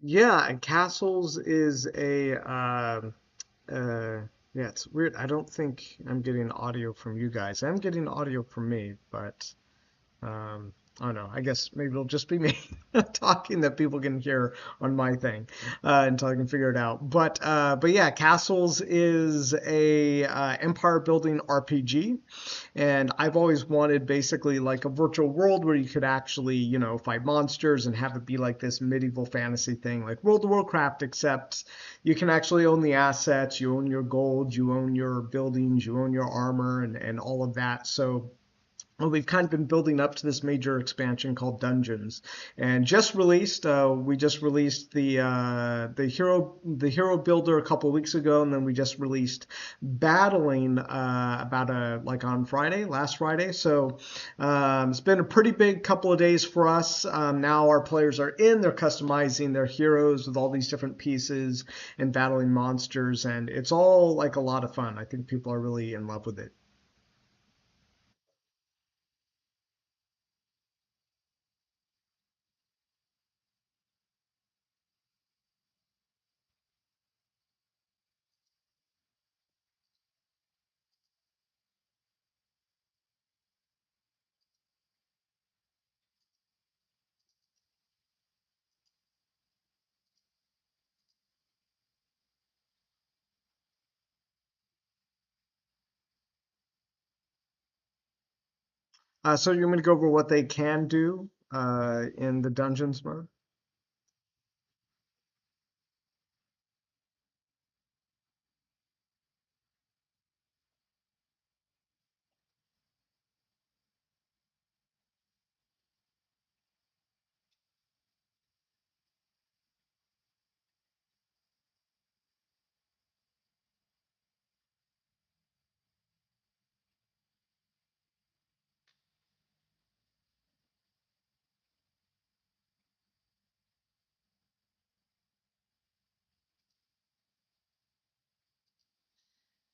Yeah, and Castles is a yeah, it's weird. I don't think I'm getting audio from you guys. I'm getting audio from me, but I don't know. I guess maybe it'll just be me talking that people can hear on my thing until I can figure it out. But yeah, Castles is a empire building RPG, and I've always wanted basically like a virtual world where you could actually, fight monsters and have it be like this medieval fantasy thing, like World of Warcraft, except you can actually own the assets, you own your gold, you own your buildings, you own your armor, and all of that. So well, we've kind of been building up to this major expansion called Dungeons, and we just released the hero builder a couple of weeks ago, and then we just released battling about a like on Friday, last Friday. So it's been a pretty big couple of days for us. Now our players are in, they're customizing their heroes with all these different pieces and battling monsters, and it's all like a lot of fun. I think people are really in love with it. So you're going to go over what they can do in the dungeons mode?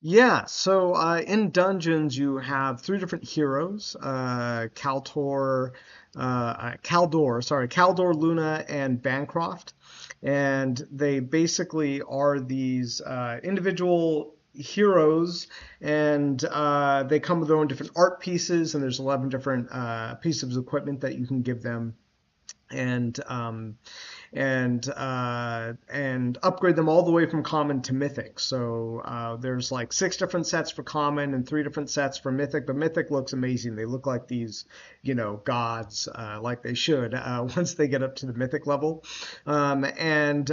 Yeah, so in dungeons you have three different heroes, Caldor, Luna, and Bancroft, and they basically are these individual heroes, and they come with their own different art pieces, and there's 11 different pieces of equipment that you can give them, and and upgrade them all the way from common to mythic. So there's like six different sets for common and three different sets for mythic. But mythic looks amazing. They look like these, gods, like they should once they get up to the mythic level, and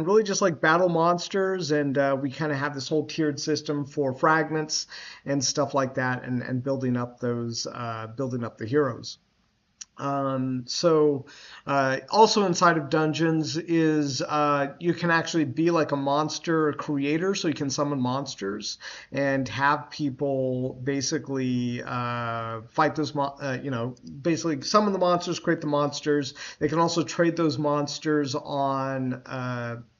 really just like battle monsters. And we kind of have this whole tiered system for fragments and stuff like that, and building up the heroes. Also inside of dungeons is you can actually be like a monster creator, so you can summon monsters and have people basically fight basically summon the monsters, create the monsters. They can also trade those monsters on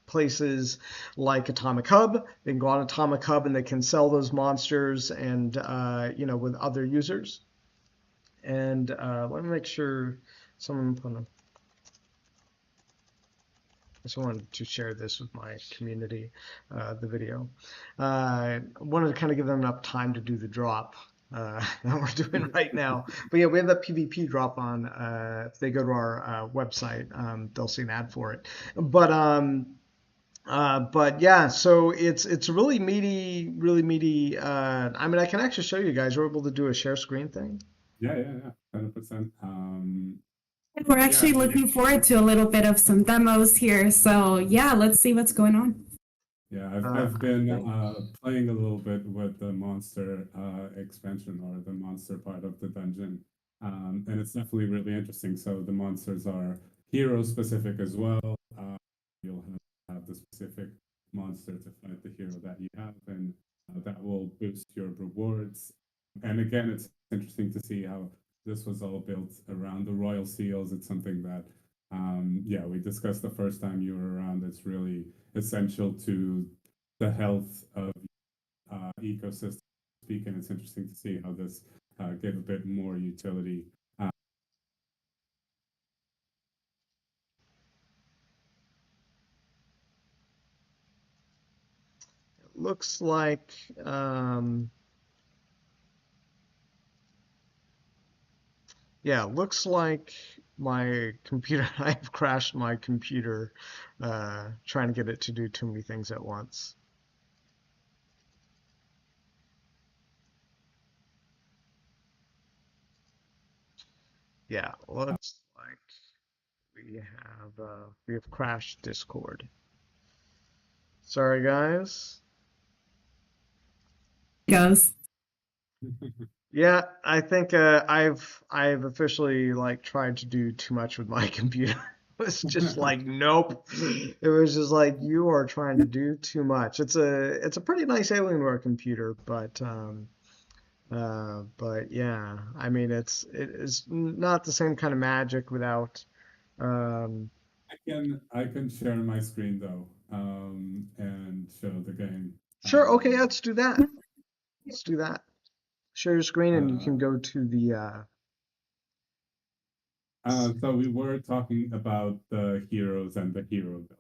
places like Atomic Hub. They can go on Atomic Hub and they can sell those monsters and with other users. And let me make sure someone put on. I just wanted to share this with my community, the video. Wanted to kind of give them enough time to do the drop that we're doing right now. But yeah, we have that PvP drop on. If they go to our website, they'll see an ad for it. But yeah, so it's really meaty. I mean, I can actually show you guys. We're able to do a share screen thing. Yeah, yeah, yeah, 100%. We're Yeah, actually looking forward to a little bit of some demos here. So yeah, let's see what's going on. yeah. I've been Thank playing a little bit with the monster expansion or the monster part of the dungeon, and it's definitely really interesting. So the monsters are hero specific as well. You'll have the specific monster to fight the hero that you have, and that will boost your rewards. And again, it's interesting to see how this was all built around the royal seals. It's something that, yeah, we discussed the first time you were around. It's really essential to the health of ecosystem speak, and it's interesting to see how this gave a bit more utility. looks like yeah, looks like my computer. I've crashed my computer trying to get it to do too many things at once. Yeah, looks like we have crashed Discord. Sorry, guys. Goes. Yeah, I think I've officially like tried to do too much with my computer. It was just like nope. It was just like you are trying to do too much. It's a pretty nice Alienware computer, but yeah, I mean it is not the same kind of magic without um I can share my screen though, and show the game. sure, okay, let's do that. Let's do that. Share your screen and you Uh, can go to the so we were talking about the heroes and the hero builder.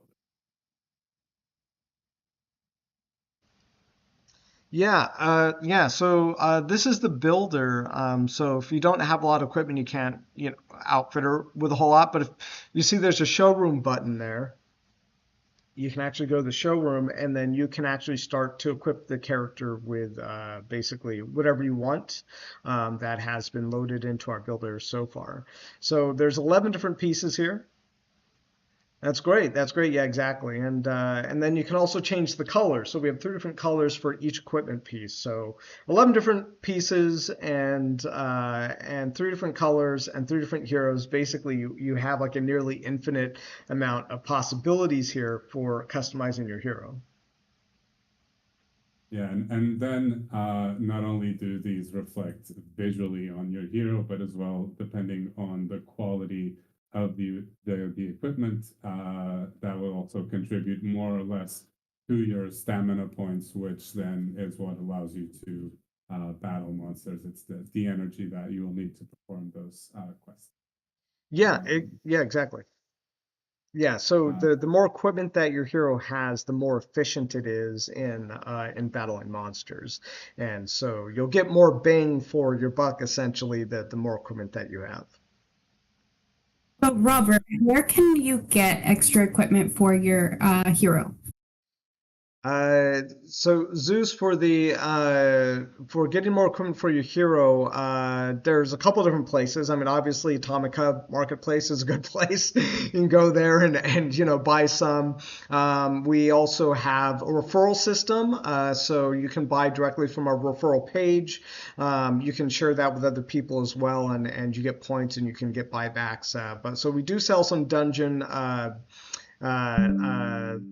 yeah. So this is the builder. So if you don't have a lot of equipment, you can't, outfit her with a whole lot. But if you see, there's a showroom button there. You can actually go to the showroom, and then you can actually start to equip the character with basically whatever you want that has been loaded into our builder so far. So there's 11 different pieces here. That's great. That's great. Yeah, exactly. And then you can also change the color. So we have three different colors for each equipment piece. So 11 different pieces and three different colors and three different heroes. Basically, you have like a nearly infinite amount of possibilities here for customizing your hero. Yeah, and then not only do these reflect visually on your hero, but as well, depending on the quality of the equipment, that will also contribute more or less to your stamina points, which then is what allows you to battle monsters. It's the energy that you will need to perform those quests. Yeah, exactly. Yeah, so Uh, the more equipment that your hero has, the more efficient it is in battling monsters. And so you'll get more bang for your buck essentially the more equipment that you have. So, Robert, where can you get extra equipment for your hero? So Zeus for getting more equipment for your hero, there's a couple different places. I mean, obviously Atomic Hub Marketplace is a good place. You can go there and buy some. We also have a referral system, so you can buy directly from our referral page. You can share that with other people as well, and you get points and you can get buybacks. But so we do sell some dungeon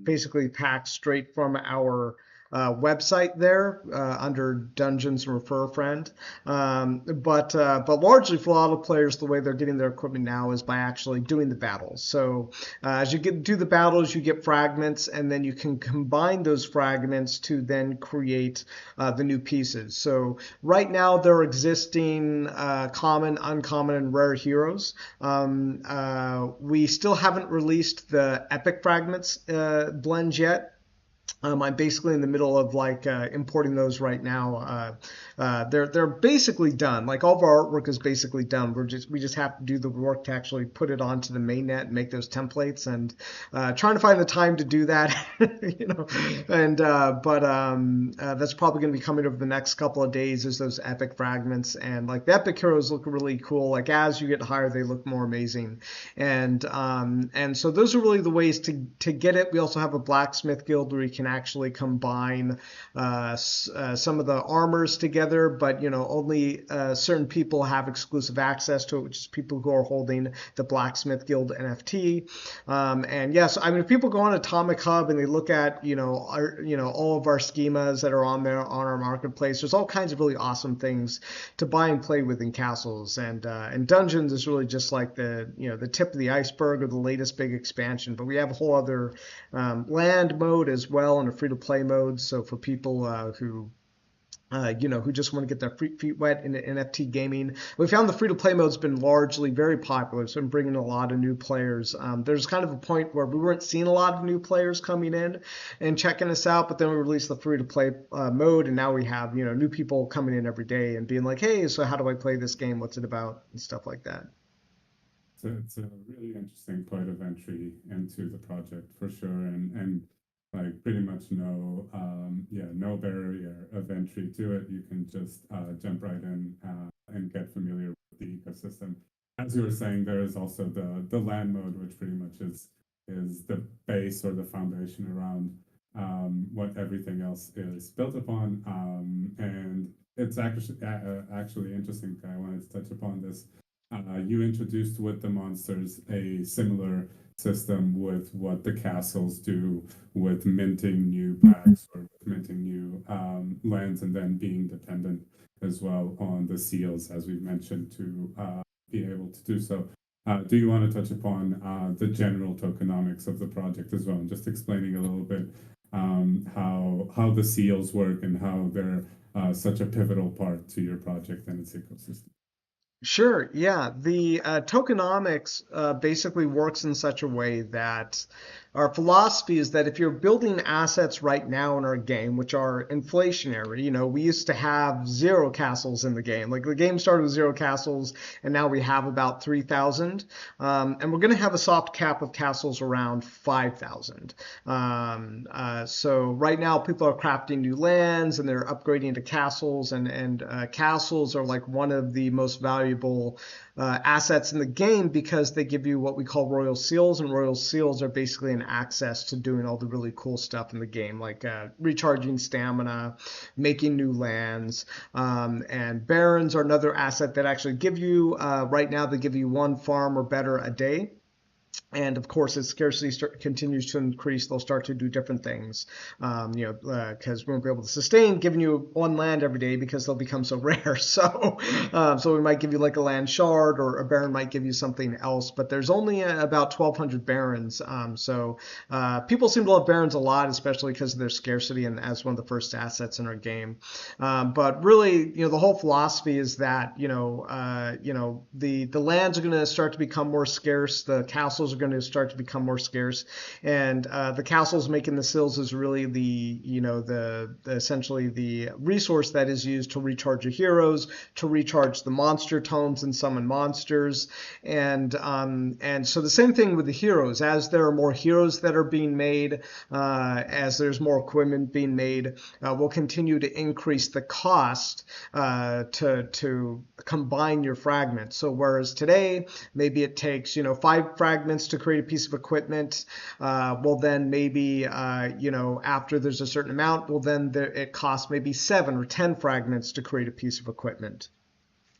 basically packed straight from our website there under Dungeons and Refer a Friend. But largely for a lot of players, the way they're getting their equipment now is by actually doing the battles. So as you do the battles, you get fragments, and then you can combine those fragments to then create the new pieces. So right now there are existing common, uncommon, and rare heroes. We still haven't released the epic fragments blend yet. I'm basically in the middle of like importing those right now. They're basically done. Like all of our artwork is basically done. We just have to do the work to actually put it onto the mainnet and make those templates. And trying to find the time to do that, you know. And that's probably going to be coming over the next couple of days. Is those epic fragments and like the epic heroes look really cool. Like as you get higher, they look more amazing. And so those are really the ways to get it. We also have a blacksmith guild where you can actually combine some of the armors together, but only certain people have exclusive access to it, which is people who are holding the Blacksmith Guild NFT. And yes, I mean, if people go on Atomic Hub and they look at all of our schemas that are on there on our marketplace, there's all kinds of really awesome things to buy and play with in castles. And Dungeons is really just like the tip of the iceberg or the latest big expansion. But we have a whole other land mode as well and a free to play mode. So for people who who just want to get their feet wet in NFT gaming. We found the free-to-play mode's been largely very popular. It's been bringing a lot of new players. There's kind of a point where we weren't seeing a lot of new players coming in and checking us out, but then we released the free-to-play mode, and now we have new people coming in every day and being like, hey, so how do I play this game? What's it about? And stuff like that. So it's a really interesting point of entry into the project for sure, and like pretty much no barrier of entry to it. You can just jump right in and get familiar with the ecosystem. As you were saying, there is also the land mode, which pretty much is the base or the foundation around what everything else is built upon. And it's actually interesting. I wanted to touch upon this. You introduced with the monsters a similar system with what the castles do with minting new packs or with minting new lands, and then being dependent as well on the seals, as we've mentioned, to be able to do so. Do you want to touch upon the general tokenomics of the project as well, and just explaining a little bit how the seals work and how they're such a pivotal part to your project and its ecosystem? Sure, yeah. The tokenomics basically works in such a way that our philosophy is that if you're building assets right now in our game, which are inflationary, we used to have 0 castles in the game. Like the game started with 0 castles, and now we have about 3,000. And we're going to have a soft cap of castles around 5,000. So right now people are crafting new lands and they're upgrading to castles, and castles are like one of the most valuable assets in the game because they give you what we call royal seals, and royal seals are basically an access to doing all the really cool stuff in the game, like recharging stamina, making new lands, and barons are another asset that actually give you, right now they give you 1 farm or better a day. And of course, as scarcity continues to increase, they'll start to do different things, because we won't be able to sustain giving you 1 land every day because they'll become so rare. So we might give you like a land shard, or a baron might give you something else. But there's only about 1,200 barons. People seem to love barons a lot, especially because of their scarcity and as one of the first assets in our game. But really, the whole philosophy is that the lands are going to start to become more scarce. The castles are going to start to become more scarce, and the castles making the seals is really the essentially the resource that is used to recharge your heroes, to recharge the monster tomes and summon monsters, and so the same thing with the heroes. As there are more heroes that are being made, as there's more equipment being made, we'll continue to increase the cost to combine your fragments. So whereas today maybe it takes 5 fragments to create a piece of equipment, well then maybe after there's a certain amount, well then it costs maybe 7 or 10 fragments to create a piece of equipment.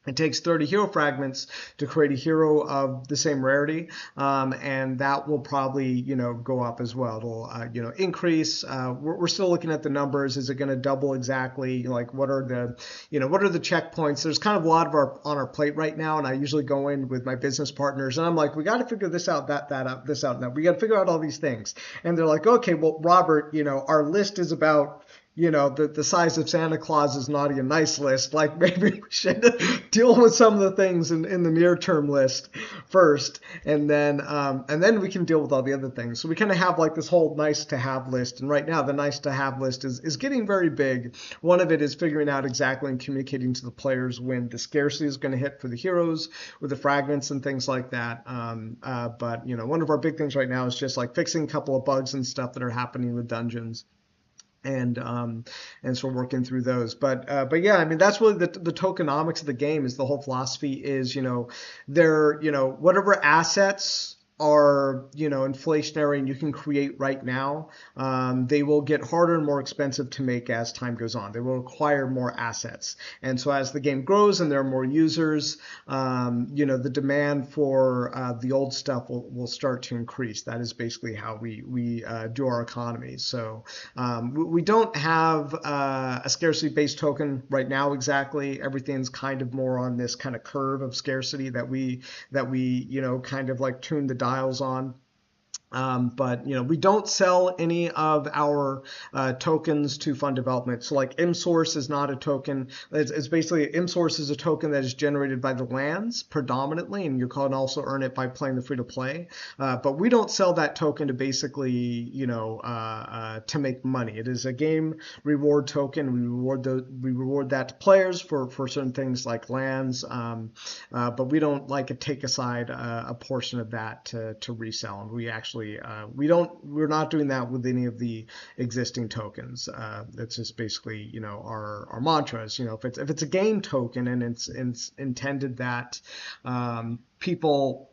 It takes 30 hero fragments to create a hero of the same rarity, and that will probably, go up as well. It'll, increase. We're still looking at the numbers. Is it going to double exactly? Like, what are the checkpoints? There's kind of a lot on our plate right now, and I usually go in with my business partners, and I'm like, we got to figure this out, that out, this out, and that. We got to figure out all these things, and they're like, okay, well, Robert, our list is about the size of Santa Claus is naughty and nice list. Like maybe we should deal with some of the things in the near term list first, and then we can deal with all the other things. So we kind of have like this whole nice to have list, and right now the nice to have list is getting very big. One of it is figuring out exactly and communicating to the players when the scarcity is going to hit for the heroes with the fragments and things like that. But one of our big things right now is just like fixing a couple of bugs and stuff that are happening with dungeons. And so we're working through those, but yeah, I mean that's really the tokenomics of the game. Is the whole philosophy is they're whatever assets are inflationary and you can create right now, they will get harder and more expensive to make as time goes on. They will require more assets, and so as the game grows and there are more users, the demand for the old stuff will start to increase. That is basically how we do our economy. So we don't have a scarcity based token right now exactly. Everything's kind of more on this kind of curve of scarcity that we kind of like tune the dials on. But we don't sell any of our tokens to fund development. So like MSource is not a token. It's basically MSource is a token that is generated by the lands predominantly, and you can also earn it by playing the free to play. But we don't sell that token to basically to make money. It is a game reward token. We reward that to players for certain things like lands. But we don't like take aside a portion of that to resell, and we actually we're not doing that with any of the existing tokens. It's just basically our mantras. If it's a game token and it's intended that people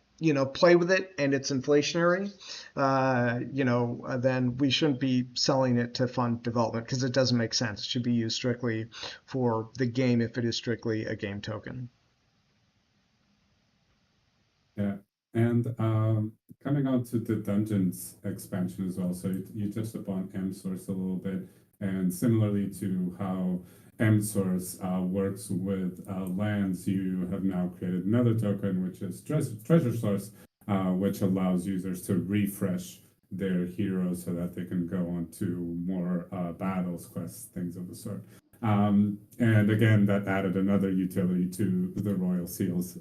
play with it and it's inflationary, then we shouldn't be selling it to fund development because it doesn't make sense. It should be used strictly for the game if it is strictly a game token. Yeah, and coming on to the Dungeons expansion as well. So you touched upon MSource a little bit, and similarly to how MSource works with lands, you have now created another token, which is Treasure Source, which allows users to refresh their heroes so that they can go on to more battles, quests, things of the sort. And again, that added another utility to the Royal Seals.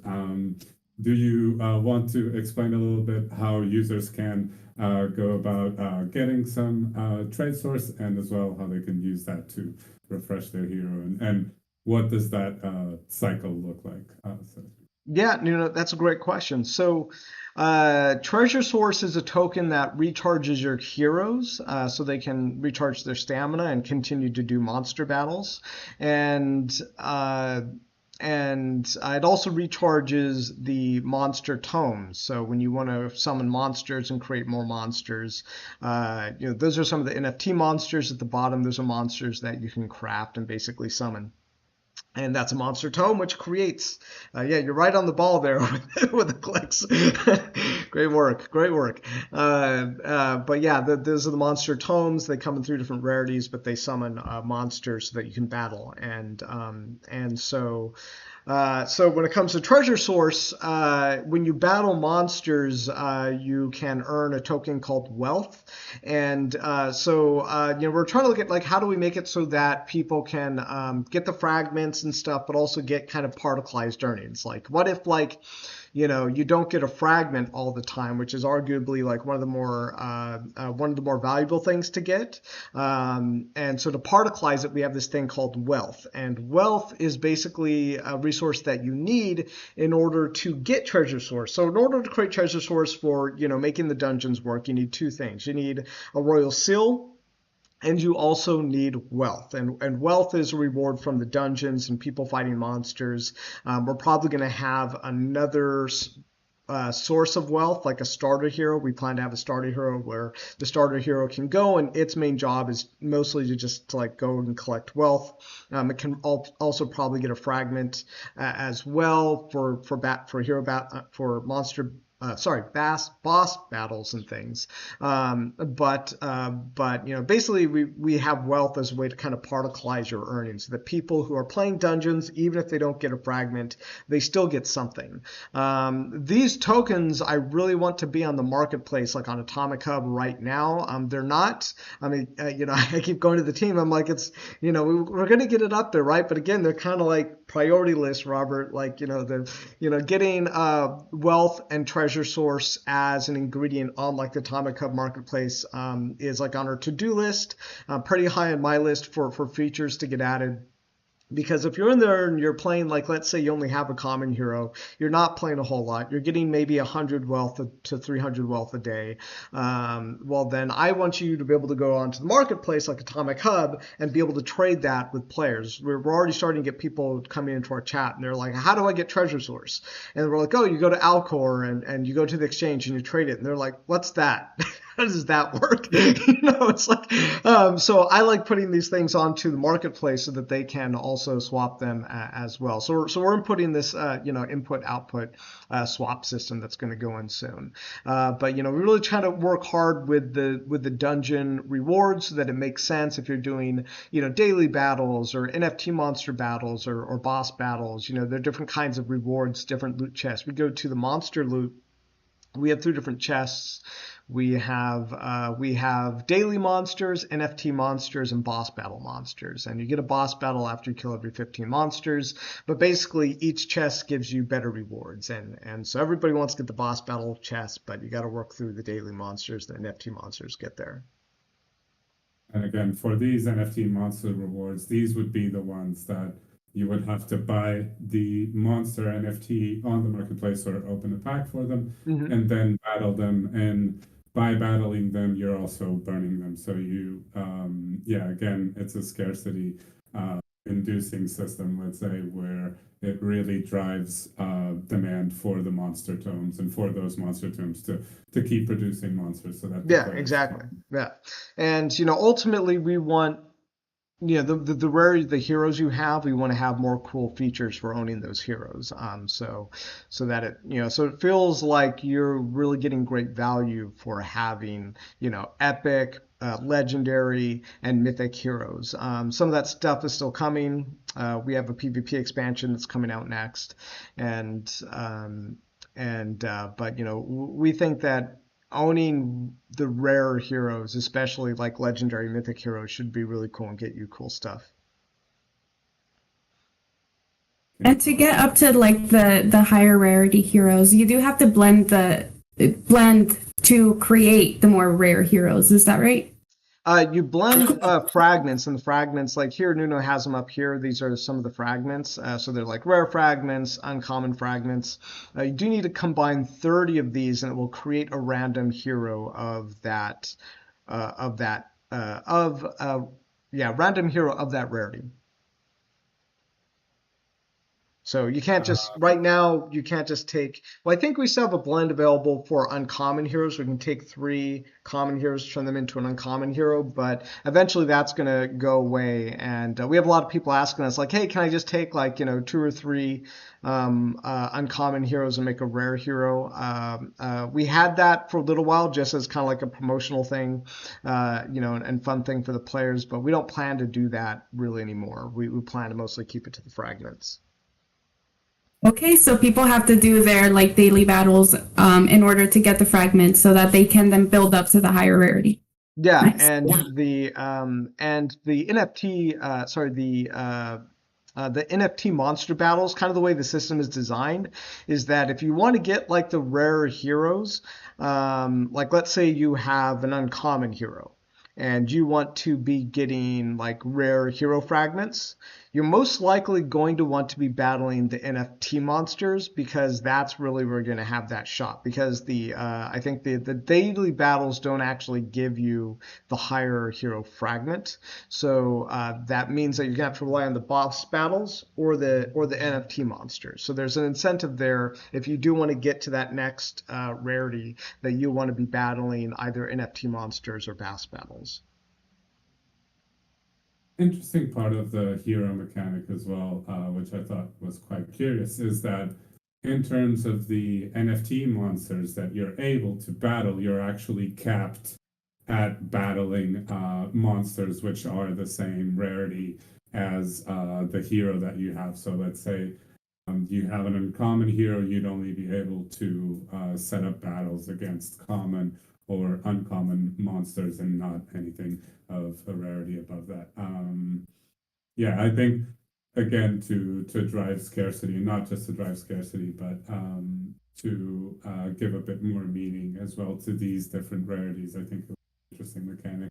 Do you want to explain a little bit how users can go about getting some trade source, and as well how they can use that to refresh their hero, and what does that cycle look like? Yeah, that's a great question. So, Treasure Source is a token that recharges your heroes so they can recharge their stamina and continue to do monster battles. And it also recharges the monster tomes. So when you want to summon monsters and create more monsters, those are some of the NFT monsters at the bottom. Those are monsters that you can craft and basically summon. And that's a monster tome, which creates, yeah, you're right on the ball there with the clicks. Great work, great work. But yeah, those are the monster tomes. They come in 3 different rarities, but they summon monsters so that you can battle. And so when it comes to Treasure Source, when you battle monsters, you can earn a token called Wealth. And we're trying to look at like how do we make it so that people can get the fragments and stuff, but also get kind of particleized earnings. Like what if you don't get a fragment all the time, which is arguably like one of the more valuable things to get. And so to particleize it, we have this thing called wealth, and wealth is basically a resource that you need in order to get Treasure Source. So in order to create Treasure Source for making the dungeons work, you need 2 things. You need a Royal Seal, and you also need wealth. And wealth is a reward from the dungeons and people fighting monsters. We're probably going to have another source of wealth, like a starter hero. We plan to have a starter hero where the starter hero can go, and its main job is mostly to like go and collect wealth. It can also probably get a fragment as well for monster. Boss battles and things. But basically we have wealth as a way to kind of particleize your earnings. The people who are playing dungeons, even if they don't get a fragment, they still get something. These tokens I really want to be on the marketplace, like on Atomic Hub right now. They're not. I mean, I keep going to the team. I'm like, it's, we're going to get it up there, right? But again, they're kind of like priority list, Robert. Like, getting wealth and Treasure Source as an ingredient on like the Atomic Hub marketplace is like on our to-do list, pretty high on my list for features to get added. Because if you're in there and you're playing, like, let's say you only have a common hero, you're not playing a whole lot. You're getting maybe 100 wealth to 300 wealth a day. Well, then I want you to be able to go onto the marketplace like Atomic Hub and be able to trade that with players. We're already starting to get people coming into our chat, and they're like, how do I get Treasure Source? And we're like, oh, you go to Alcor and you go to the exchange and you trade it. And they're like, what's that? How does that work? It's like, so I like putting these things onto the marketplace so that they can also swap them as well. So we're inputting this, input-output swap system that's going to go in soon. But we're really trying to work hard with the dungeon rewards so that it makes sense if you're doing, daily battles or NFT monster battles or boss battles. There are different kinds of rewards, different loot chests. We go to the monster loot. We have 3 different chests. We have daily monsters, NFT monsters, and boss battle monsters. And you get a boss battle after you kill every 15 monsters. But basically, each chest gives you better rewards. And so everybody wants to get the boss battle chest, but you got to work through the daily monsters, the NFT monsters get there. And again, for these NFT monster rewards, these would be the ones that you would have to buy the monster NFT on the marketplace or open a pack for them Mm-hmm. and then battle them. And by battling them, you're also burning them. So yeah, again, it's a scarcity inducing system, let's say, where it really drives demand for the monster tomes and for those monster tomes to keep producing monsters so that Yeah, exactly. Yeah. And, ultimately we want, the rarer the heroes you have, we want to have more cool features for owning those heroes. So that so it feels like you're really getting great value for having, epic, legendary, and mythic heroes. Some of that stuff is still coming. We have a PvP expansion that's coming out next, but we think that owning the rare heroes, especially like legendary mythic heroes, should be really cool and get you cool stuff. And to get up to like the higher rarity heroes, you do have to blend to create the more rare heroes. Is that right? You blend fragments, and the fragments, like here, Nuno has them up here. These are some of the fragments. So they're like rare fragments, uncommon fragments. You do need to combine 30 of these, and it will create a random hero random hero of that rarity. So you can't just right now you can't just take. Well, I think we still have a blend available for uncommon heroes. We can take 3 common heroes, turn them into an uncommon hero, but eventually that's going to go away. And we have a lot of people asking us like, hey, can I just take like 2 or 3 uncommon heroes and make a rare hero? We had that for a little while just as kind of like a promotional thing, and fun thing for the players, but we don't plan to do that really anymore. We plan to mostly keep it to the fragments. Okay, so people have to do their like daily battles in order to get the fragments so that they can then build up to the higher rarity. Yeah, Nice. and the NFT, the NFT monster battles, kind of the way the system is designed, is that if you want to get like the rare heroes, like let's say you have an uncommon hero, and you want to be getting like rare hero fragments, you're most likely going to want to be battling the NFT monsters because that's really where you're going to have that shot. Because I think the daily battles don't actually give you the higher hero fragment, so that means that you're going to have to rely on the boss battles or the NFT monsters. So there's an incentive there if you do want to get to that next rarity that you want to be battling either NFT monsters or boss battles. Interesting part of the hero mechanic as well, which I thought was quite curious, is that in terms of the NFT monsters that you're able to battle, you're actually capped at battling monsters which are the same rarity as the hero that you have. So let's say you have an uncommon hero, you'd only be able to set up battles against common or uncommon monsters and not anything of a rarity above that. Yeah, I think again to drive scarcity, and not just to drive scarcity, but to give a bit more meaning as well to these different rarities. I think it's an interesting mechanic.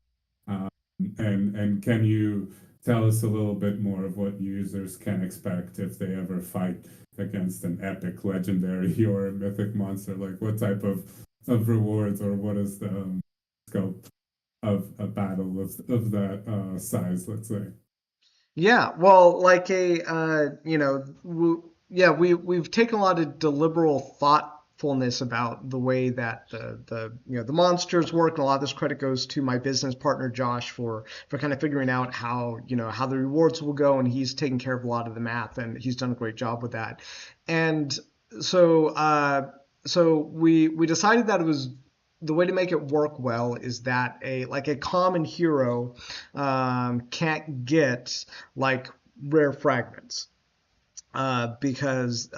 And can you tell us a little bit more of what users can expect if they ever fight against an epic, legendary, or a mythic monster? Like what type of rewards, or what is the scope of a battle of that size, let's say? Yeah, well, like we've taken a lot of deliberate thoughtfulness about the way that the monsters work, and a lot of this credit goes to my business partner Josh for kind of figuring out how how the rewards will go, and he's taken care of a lot of the math, and he's done a great job with that. And so we decided that it was the way to make it work well is that a common hero can't get like rare fragments. because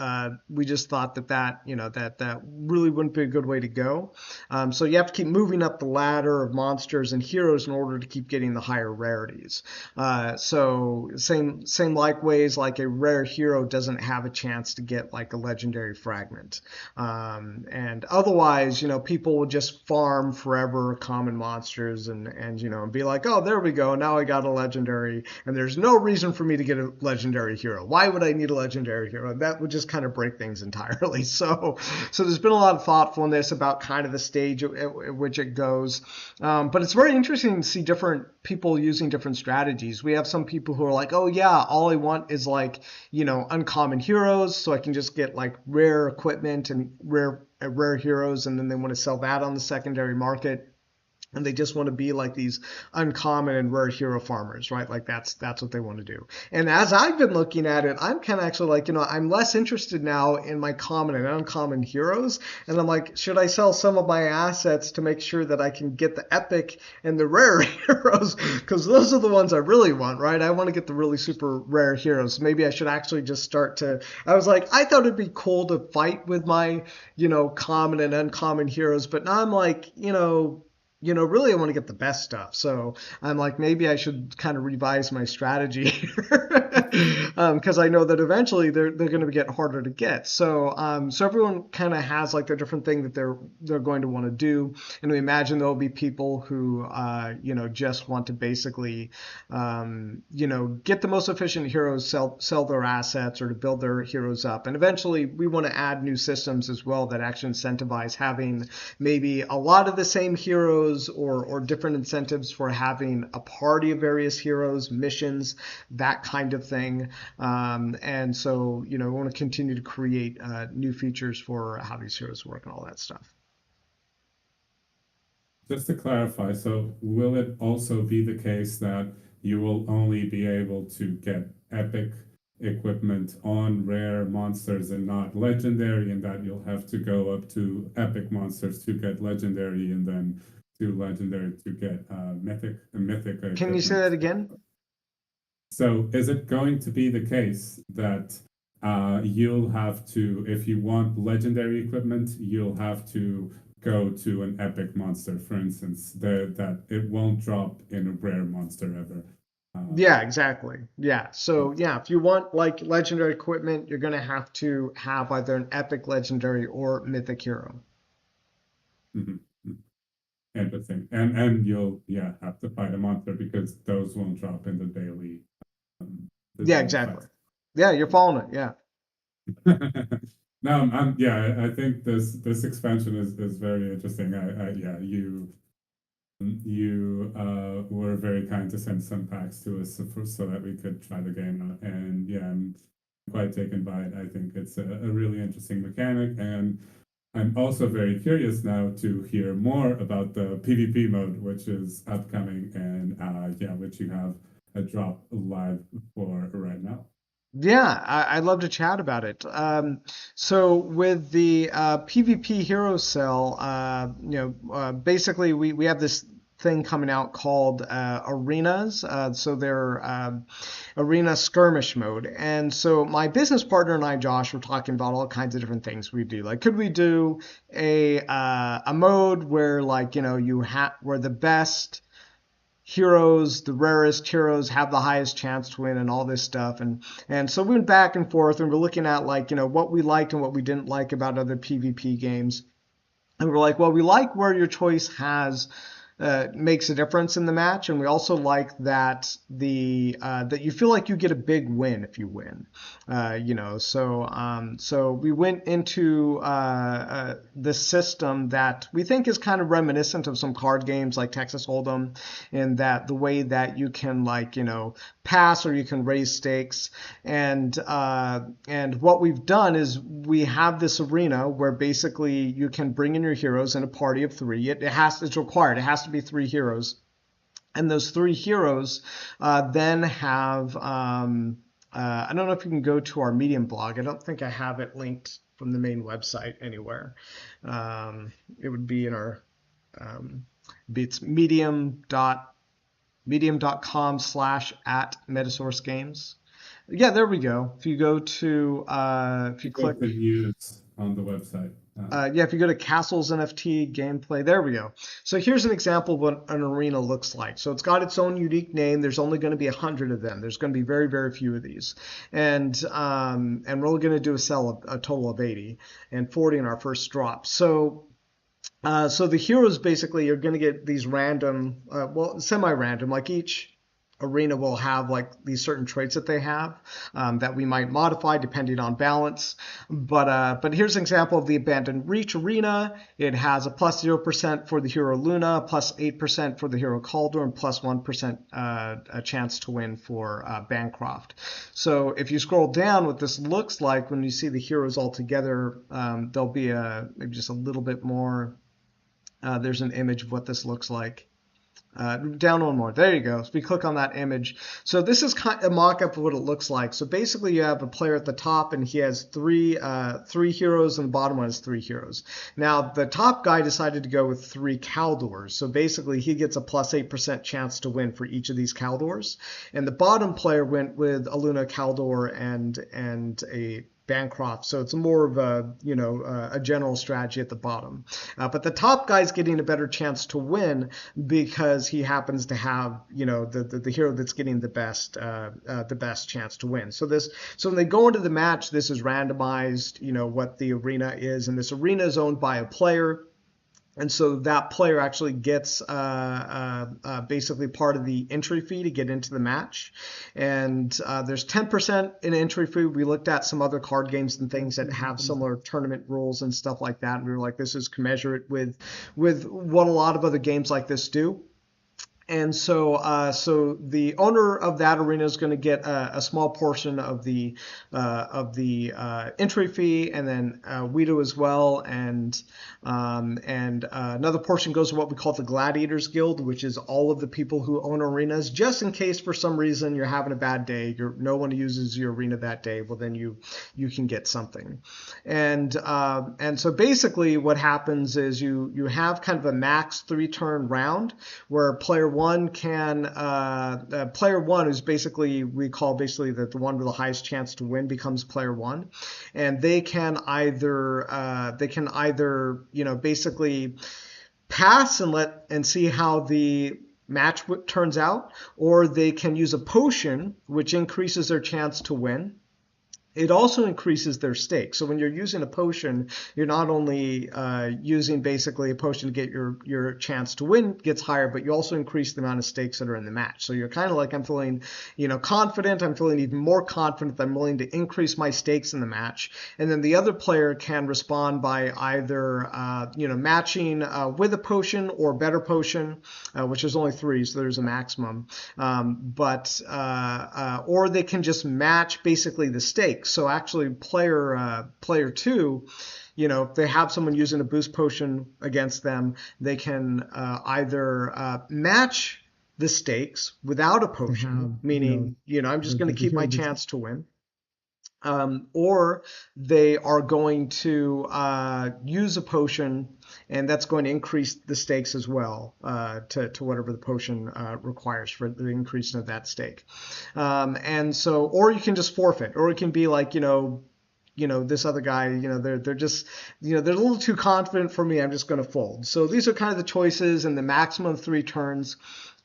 we just thought that that really wouldn't be a good way to go. So you have to keep moving up the ladder of monsters and heroes in order to keep getting the higher rarities. So same likewise, like a rare hero doesn't have a chance to get like a legendary fragment. And otherwise, people would just farm forever common monsters and be like, oh, there we go, now I got a legendary, and there's no reason for me to get a legendary hero. Why would I need a legendary hero? That would just kind of break things entirely. So there's been a lot of thoughtfulness about kind of the stage at which it goes. But it's very interesting to see different people using different strategies. We have some people who are like, oh yeah, all I want is like, uncommon heroes, so I can just get like rare equipment and rare heroes, and then they want to sell that on the secondary market. And they just want to be like these uncommon and rare hero farmers, right? Like that's what they want to do. And as I've been looking at it, I'm kind of actually like, I'm less interested now in my common and uncommon heroes. And I'm like, should I sell some of my assets to make sure that I can get the epic and the rare heroes? Because those are the ones I really want, right? I want to get the really super rare heroes. Maybe I should actually just start to, I was like, I thought it'd be cool to fight with my, common and uncommon heroes. But now I'm like, really I want to get the best stuff. So I'm like, maybe I should kind of revise my strategy because I know that eventually they're going to get harder to get. So everyone kind of has like their different thing that they're going to want to do. And we imagine there'll be people who just want to basically get the most efficient heroes, sell their assets or to build their heroes up. And eventually we want to add new systems as well that actually incentivize having maybe a lot of the same heroes or different incentives for having a party of various heroes, missions, that kind of thing. And so, we want to continue to create new features for how these heroes work and all that stuff. Just to clarify, so will it also be the case that you will only be able to get epic equipment on rare monsters and not legendary, and that you'll have to go up to epic monsters to get legendary and then to legendary to get mythic equipment? Can you say that again? So is it going to be the case that you'll have to, if you want legendary equipment, you'll have to go to an epic monster, for instance, that it won't drop in a rare monster ever? Yeah, exactly. Yeah. So yeah, if you want like legendary equipment, you're going to have either an epic legendary or mythic hero. Mhm. Interesting. And you'll have to fight a monster because those won't drop in the daily. Yeah, exactly. Yeah, you're following it. Yeah. No, I think this expansion is very interesting. You were very kind to send some packs to us so that we could try the game out, and I'm quite taken by it. I think it's a really interesting mechanic, and I'm also very curious now to hear more about the PvP mode, which is upcoming, and which you have a drop live for right now. Yeah, I'd love to chat about it. So with the PvP hero cell, basically we have this thing coming out called arenas. So they're arena skirmish mode. And so my business partner and I, Josh, were talking about all kinds of different things we do. Like, could we do a mode where where the best heroes, the rarest heroes have the highest chance to win and all this stuff. And so we went back and forth and we're looking at what we liked and what we didn't like about other PvP games. And we're like, well, we like where your choice makes a difference in the match, and we also like that that you feel like you get a big win if you win. So we went into the system that we think is kind of reminiscent of some card games like Texas Hold'em, in that the way that you can pass or you can raise stakes, and what we've done is we have this arena where basically you can bring in your heroes in a party of 3. It's required. It has to be 3 heroes, and those 3 heroes then have I don't know if you can go to our Medium blog. I don't think I have it linked from the main website anywhere. It would be in our it's medium.com/@metasourcegames. Yeah, there we go. If you go to, if you Go click, to news on the website. yeah, if you go to Castles NFT gameplay, there we go. So here's an example of what an arena looks like. So it's got its own unique name. There's only going to be 100 of them. There's going to be very, very few of these, and we're only going to do a total of 80 and 40 in our first drop. So the heroes basically are going to get these random, well, semi-random. Like each arena will have like these certain traits that they have that we might modify depending on balance. But here's an example of the Abandoned Reach arena. It has a plus 0% for the hero Luna, plus 8% for the hero Calder, and plus 1% a chance to win for Bancroft. So if you scroll down, what this looks like when you see the heroes all together, there'll be maybe just a little bit more. There's an image of what this looks like. Down one more. There you go. So we click on that image. So this is kind of a mock-up of what it looks like. So basically, you have a player at the top, and he has three heroes, and the bottom one has 3 heroes. Now, the top guy decided to go with 3 Caldors. So basically, he gets a plus 8% chance to win for each of these Caldors. And the bottom player went with a Luna Caldor and a Bancroft, so it's more of a general strategy at the bottom. But the top guy's getting a better chance to win because he happens to have the hero that's getting the best chance to win. So when they go into the match, this is randomized. What the arena is, and this arena is owned by a player. And so that player actually gets basically part of the entry fee to get into the match. And there's 10% in entry fee. We looked at some other card games and things that have similar tournament rules and stuff like that. And we were like, this is commensurate with what a lot of other games like this do. And so the owner of that arena is going to get a small portion of the entry fee, and then we do as well, and another portion goes to what we call the Gladiators Guild, which is all of the people who own arenas, just in case for some reason you're having a bad day, no one uses your arena that day. Well, then you can get something, and so basically what happens is you have kind of a max 3-turn round where player one who's basically, we call basically the one with the highest chance to win becomes player one, and they can either basically pass and see how the match turns out, or they can use a potion which increases their chance to win. It also increases their stakes. So when you're using a potion, you're not only using basically a potion to get your chance to win gets higher, but you also increase the amount of stakes that are in the match. So you're kind of like, I'm feeling, confident. I'm feeling even more confident that I'm willing to increase my stakes in the match. And then the other player can respond by either, matching with a potion or better potion, which is only 3, so there's a maximum. Or they can just match basically the stakes. So actually, player 2, if they have someone using a boost potion against them, they can either match the stakes without a potion, meaning I'm just going to keep my chance to win. Or they are going to use a potion, and that's going to increase the stakes as well to whatever the potion requires for the increase of that stake. And so, or you can just forfeit, or it can be like, this other guy, they're just, they're a little too confident for me. I'm just going to fold. So these are kind of the choices, and the maximum 3 turns.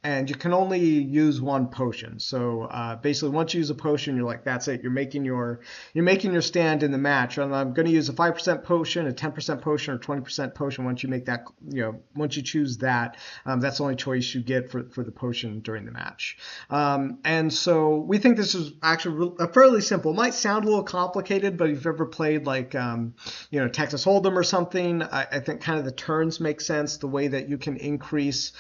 And you can only use 1 potion. So basically, once you use a potion, you're like, that's it. You're making your stand in the match. And I'm going to use a 5% potion, a 10% potion, or 20% potion. Once you make that, once you choose that, that's the only choice you get for the potion during the match. And so we think this is actually fairly simple. It might sound a little complicated, but if you've ever played like Texas Hold'em or something, I think kind of the turns make sense. The way that you can increase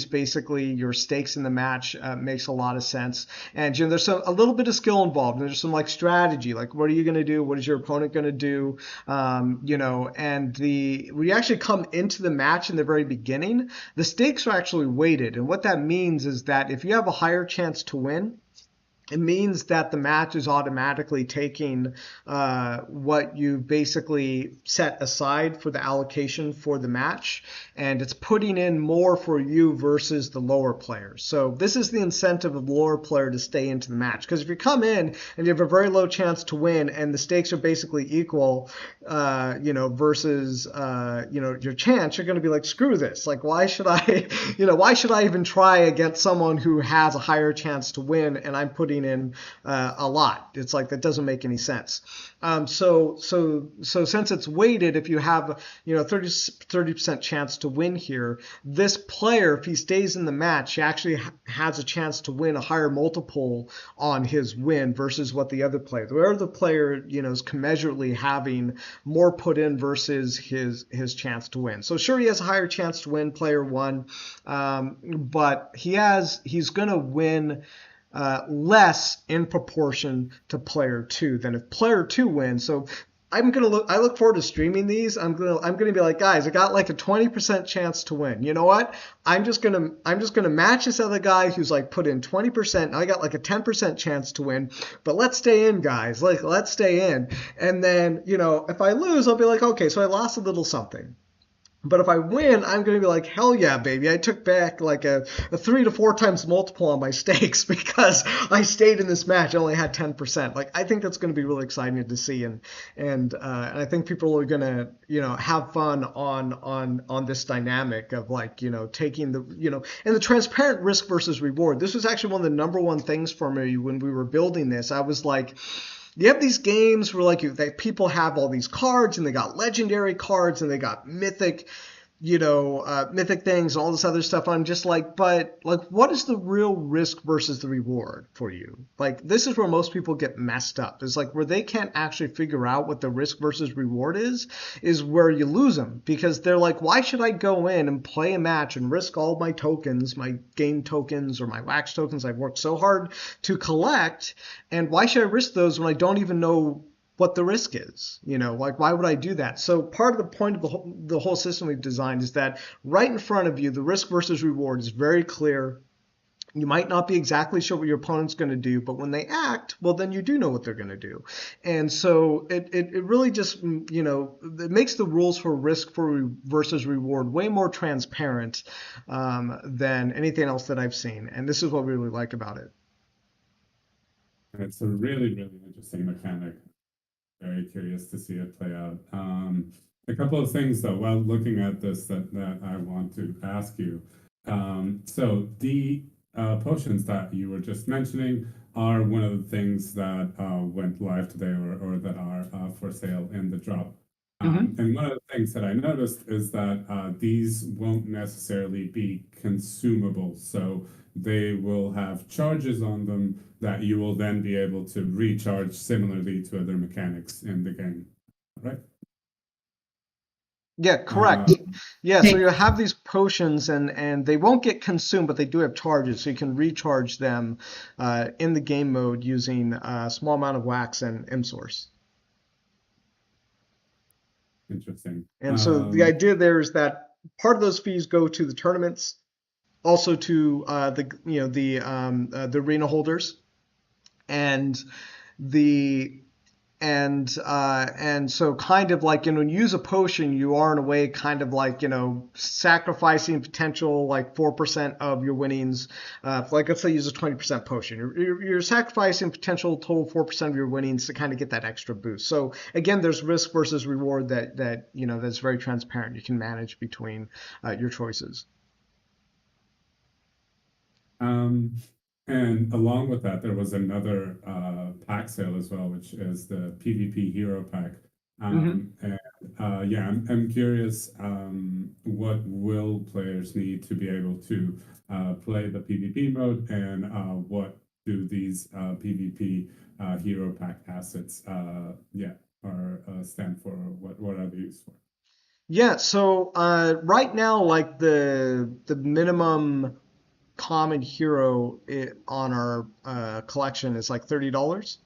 basically your stakes in the match makes a lot of sense. And there's a little bit of skill involved. There's some like strategy, like what are you going to do? What is your opponent going to do? And we actually come into the match in the very beginning. The stakes are actually weighted, and what that means is that if you have a higher chance to win, it means that the match is automatically taking what you basically set aside for the allocation for the match, and it's putting in more for you versus the lower players. So this is the incentive of the lower player to stay into the match. Because if you come in and you have a very low chance to win, and the stakes are basically equal, versus your chance, you're going to be like, screw this. Like, why should I, why should I even try against someone who has a higher chance to win, and I'm putting in a lot. It's like that doesn't make any sense. So since it's weighted, if you have 30% chance to win here, this player, if he stays in the match, he actually has a chance to win a higher multiple on his win versus what the other player. The other player, is commensurately having more put in versus his chance to win. So sure, he has a higher chance to win, player one, but he's going to win less in proportion to player two than if player two wins. So I look forward to streaming these. I'm gonna be like, guys, I got like a 20% chance to win. You know what? I'm just gonna match this other guy who's like put in 20%. I got like a 10% chance to win. But let's stay in, guys. Like, let's stay in. And then, if I lose, I'll be like, okay, so I lost a little something. But if I win, I'm going to be like, hell yeah, baby. I took back like a 3 to 4 times multiple on my stakes because I stayed in this match. I only had 10%. Like, I think that's going to be really exciting to see. And I think people are going to, have fun on this dynamic of like, taking and the transparent risk versus reward. This was actually one of the number one things for me when we were building this. I was like, you have these games where people have all these cards, and they got legendary cards, and they got mythic mythic things and all this other stuff. I'm just like, but like, what is the real risk versus the reward for you? Like, this is where most people get messed up. It's like where they can't actually figure out what the risk versus reward is where you lose them, because they're like, why should I go in and play a match and risk all my tokens, my game tokens or my wax tokens I've worked so hard to collect, and why should I risk those when I don't even know what the risk is? Like, why would I do that? So part of the point of the whole system we've designed is that right in front of you, the risk versus reward is very clear. You might not be exactly sure what your opponent's going to do, but when they act, well, then you do know what they're going to do. And so it really just, it makes the rules for risk versus reward way more transparent than anything else that I've seen. And this is what we really like about it. It's a really, really interesting mechanic. Very curious to see it play out. A couple of things, though, while looking at this that I want to ask you. So the potions that you were just mentioning are one of the things that went live today, or that are for sale in the drop. And one of the things that I noticed is that these won't necessarily be consumable. So they will have charges on them that you will then be able to recharge similarly to other mechanics in the game, right? Yeah, correct. Yeah, so you have these potions, and they won't get consumed, but they do have charges, so you can recharge them in the game mode using a small amount of wax and M-Source. Interesting. And so the idea there is that part of those fees go to the tournaments, also to the arena holders, and so kind of like, when you use a potion, you are in a way kind of like, sacrificing potential like 4% of your winnings. Like, let's say you use a 20% potion, you're sacrificing potential total 4% of your winnings to kind of get that extra boost. So again, there's risk versus reward that's very transparent. You can manage between your choices. And along with that, there was another pack sale as well, which is the PvP Hero Pack. And yeah, I'm curious, what will players need to be able to play the PvP mode, and what do these PvP Hero Pack assets stand for? What are they used for? Yeah, so right now, like the minimum common hero on our collection is like $30.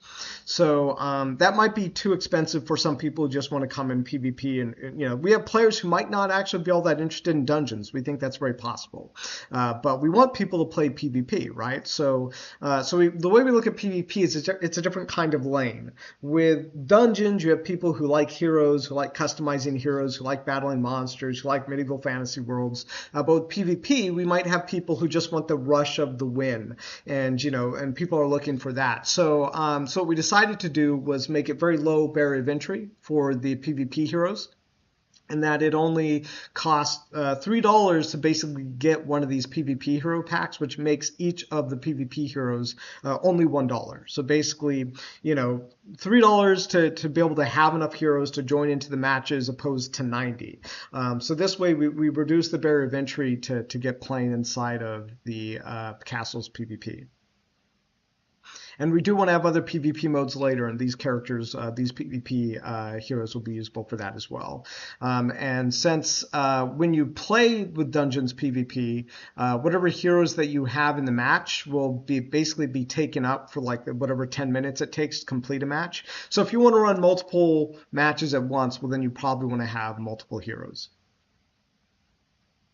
So that might be too expensive for some people who just want to come in PvP. And you know, we have players who might not actually be all that interested in dungeons. We think that's very possible. But we want people to play PvP, right? So the way we look at PvP is it's a different kind of lane. With dungeons, you have people who like heroes, who like customizing heroes, who like battling monsters, who like medieval fantasy worlds. But with PvP, we might have people who just want the rush of the win, and you know, and people are looking for that. So what we decided to do was make it very low barrier of entry for the PvP heroes, and that it only costs $3 to basically get one of these PvP hero packs, which makes each of the PvP heroes only $1. So basically, you know, $3 to be able to have enough heroes to join into the matches, opposed to 90. So this way, we reduce the barrier of entry to get playing inside of the castle's PvP. And we do want to have other PvP modes later, and these characters, these PvP heroes will be usable for that as well. And since when you play with Dungeons PvP, whatever heroes that you have in the match will basically be taken up for like whatever 10 minutes it takes to complete a match. So if you want to run multiple matches at once, well, then you probably want to have multiple heroes.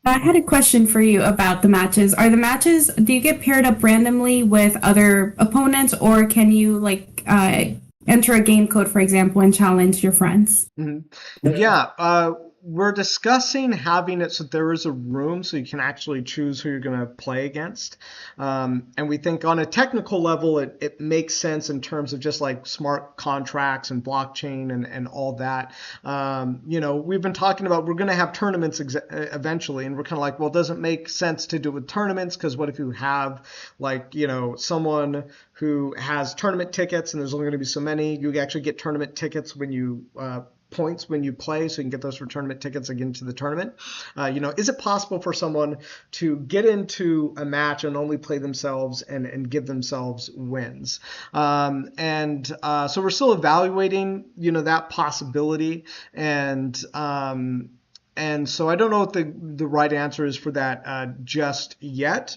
I had a question for you about the matches. Are the matches, do you get paired up randomly with other opponents, or can you like enter a game code, for example, and challenge your friends? Mm-hmm. Yeah, we're discussing having it so there is a room so you can actually choose who you're going to play against. And we think on a technical level, it makes sense in terms of just like smart contracts and blockchain and all that. You know, we've been talking about we're going to have tournaments eventually, and we're kind of like, well, it doesn't make sense to do it with tournaments, because what if you have like, you know, someone who has tournament tickets and there's only going to be so many? You actually get tournament tickets when you points when you play, so you can get those for tournament tickets and get into the tournament. You know, is it possible for someone to get into a match and only play themselves and give themselves wins? So we're still evaluating, you know, that possibility, and so I don't know what the right answer is for that just yet.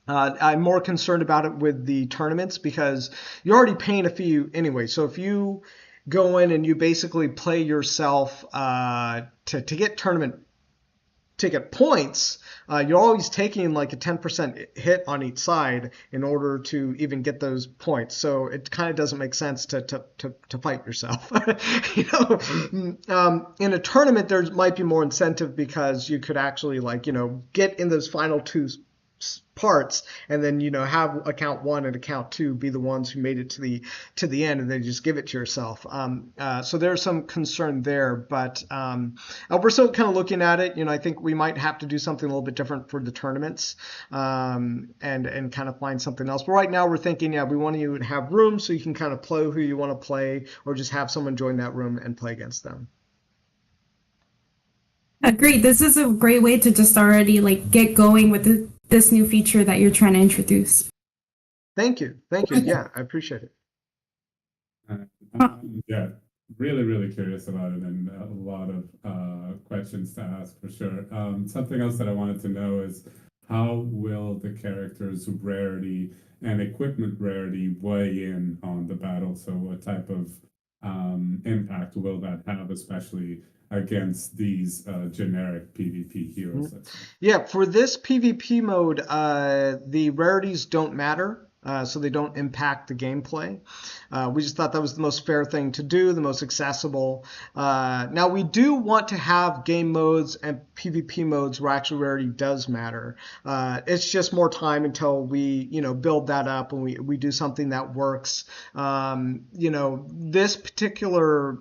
I'm more concerned about it with the tournaments, because you're already paying a fee anyway. So if you go in and you basically play yourself to get tournament ticket points, you're always taking like a 10% hit on each side in order to even get those points. So it kind of doesn't make sense to fight yourself. You know, in a tournament, there might be more incentive, because you could actually, like, you know, get in those final two parts, and then, you know, have account 1 and account 2 be the ones who made it to the end, and then just give it to yourself. So there's some concern there, but we're still kind of looking at it. You know, I think we might have to do something a little bit different for the tournaments, and kind of find something else. But right now we're thinking, yeah, we want you to have rooms so you can kind of play who you want to play, or just have someone join that room and play against them. Great. This is a great way to just already like get going with this new feature that you're trying to introduce. Thank you. Yeah, I appreciate it. Yeah, really curious about it, and a lot of questions to ask for sure. Something else that I wanted to know is, how will the character's rarity and equipment rarity weigh in on the battle? So what type of impact will that have, especially against these generic PvP heroes? Yeah, for this PvP mode, the rarities don't matter. So they don't impact the gameplay. We just thought that was the most fair thing to do, the most accessible. Now, we do want to have game modes and PvP modes where actually rarity does matter. It's just more time until we, you know, build that up and we do something that works. You know, this particular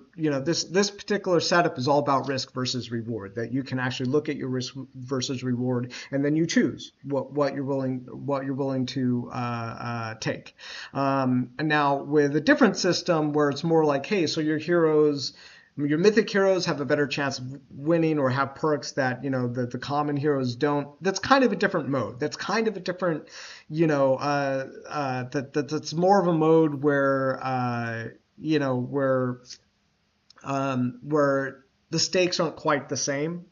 setup is all about risk versus reward. That you can actually look at your risk versus reward, and then you choose what you're willing to take. And now with a different system where it's more like, hey, so your mythic heroes have a better chance of winning, or have perks that, you know, the common heroes don't. That's kind of a different mode. That's kind of a different, you know, that's more of a mode where, you know, where the stakes aren't quite the same.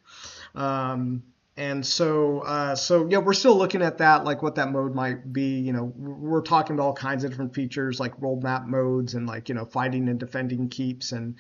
So yeah, we're still looking at that, like what that mode might be. We're talking about all kinds of different features, like roadmap modes and like fighting and defending keeps and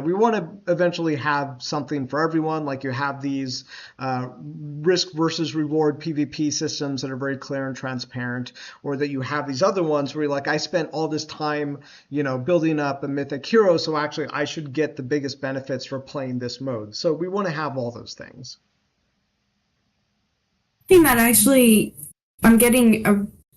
we want to eventually have something for everyone. Like you have these risk versus reward PvP systems that are very clear and transparent, or that you have these other ones where you're like, I spent all this time, building up a mythic hero, so actually I should get the biggest benefits for playing this mode. So we want to have all those things. Thing that actually I'm getting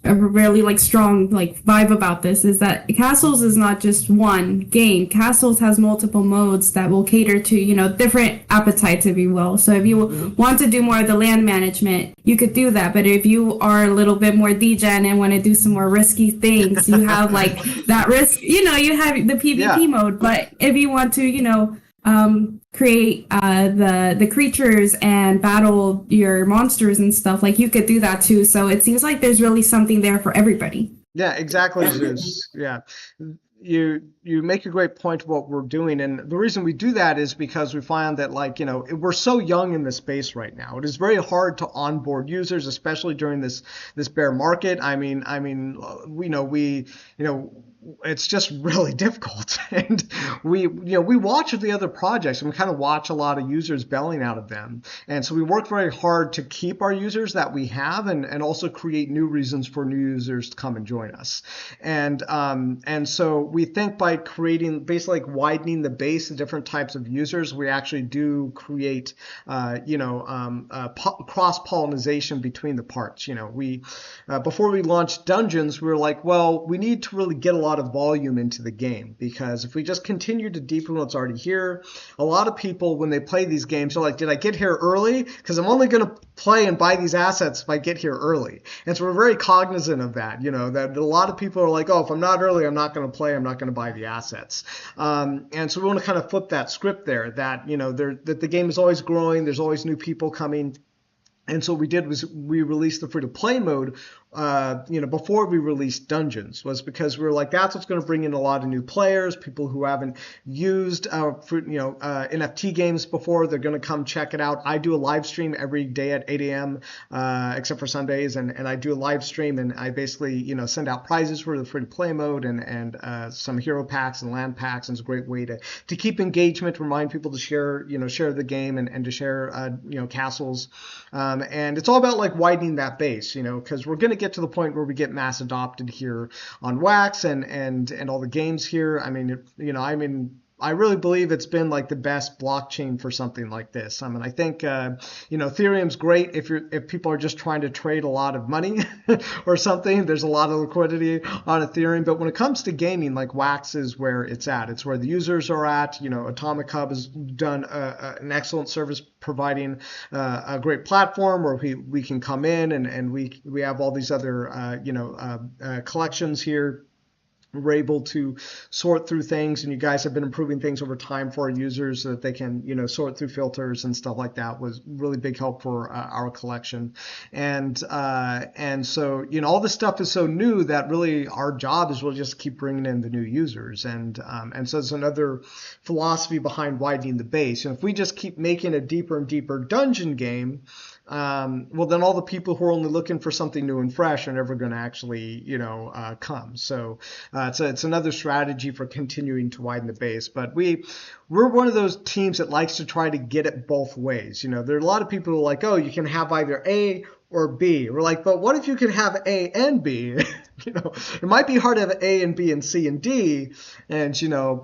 a really like strong like vibe about this is that Castles is not just one game. Castles has multiple modes that will cater to, different appetites, if you will. So if you want to do more of the land management, you could do that. But if you are a little bit more degen and want to do some more risky things, you have like that risk, you have the PvP mode. But if you want to, create the creatures and battle your monsters and stuff, like you could do that too. So it seems like there's really something there for everybody. Yeah, exactly, Zeus. Yeah. You make a great point of what we're doing, and the reason we do that is because we find that, like, we're so young in this space right now. It is very hard to onboard users, especially during this bear market. I mean, it's just really difficult. And we watch the other projects, and we kind of watch a lot of users bailing out of them. And so we work very hard to keep our users that we have, and also create new reasons for new users to come and join us. And so we think by creating, basically like widening the base of different types of users, we actually do create cross-pollination between the parts. We before we launched Dungeons, we were like, well, we need to really get a lot of volume into the game, because if we just continue to deepen what's already here, a lot of people, when they play these games, are like, did I get here early? Because I'm only going to play and buy these assets if I get here early. And so we're very cognizant of that, that a lot of people are like, oh, if I'm not early, I'm not going to play, I'm not going to buy the assets. And so we want to kind of flip that script there, that, that the game is always growing, there's always new people coming. And so what we did was we released the free-to-play mode, before we released Dungeons, was because we were like, that's what's going to bring in a lot of new players, people who haven't used NFT games before. They're going to come check it out. I do a live stream every day at 8 a.m., except for Sundays, and I do a live stream, and I basically, send out prizes for the free-to-play mode and some hero packs and land packs, and it's a great way to keep engagement, remind people to share the game and to share, castles. And it's all about like widening that base, because we're going to get to the point where we get mass adopted here on Wax and all the games here. I really believe it's been like the best blockchain for something like this. I think Ethereum's great if people are just trying to trade a lot of money or something. There's a lot of liquidity on Ethereum, but when it comes to gaming, like Wax is where it's at. It's where the users are at. Atomic Hub has done an excellent service, providing a great platform where we can come in and we have all these other collections here. We're able to sort through things, and you guys have been improving things over time for our users so that they can, sort through filters and stuff like that. Was really big help for our collection. And so, all this stuff is so new that really our job is really just keep bringing in the new users. And so it's another philosophy behind widening the base. And if we just keep making a deeper and deeper dungeon game, well, then all the people who are only looking for something new and fresh are never going to actually, come. So it's another strategy for continuing to widen the base. But we're one of those teams that likes to try to get it both ways. There are a lot of people who are like, oh, you can have either A or B. We're like, but what if you could have A and B? It might be hard to have A and B and C and D, and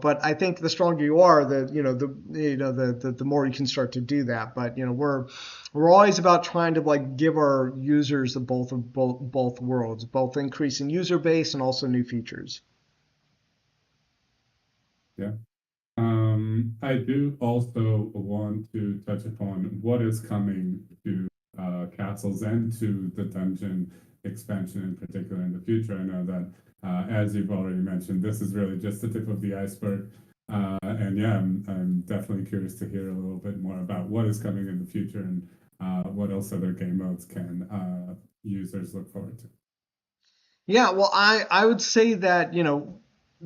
but I think the stronger you are, the more you can start to do that. But we're always about trying to like give our users the both worlds, both increasing user base and also new features. Yeah. I do also want to touch upon what is coming to castles and to the dungeon expansion in particular in the future. I know that, as you've already mentioned, this is really just the tip of the iceberg. And yeah, I'm definitely curious to hear a little bit more about what is coming in the future and what else other game modes can users look forward to. Yeah, well, I would say that,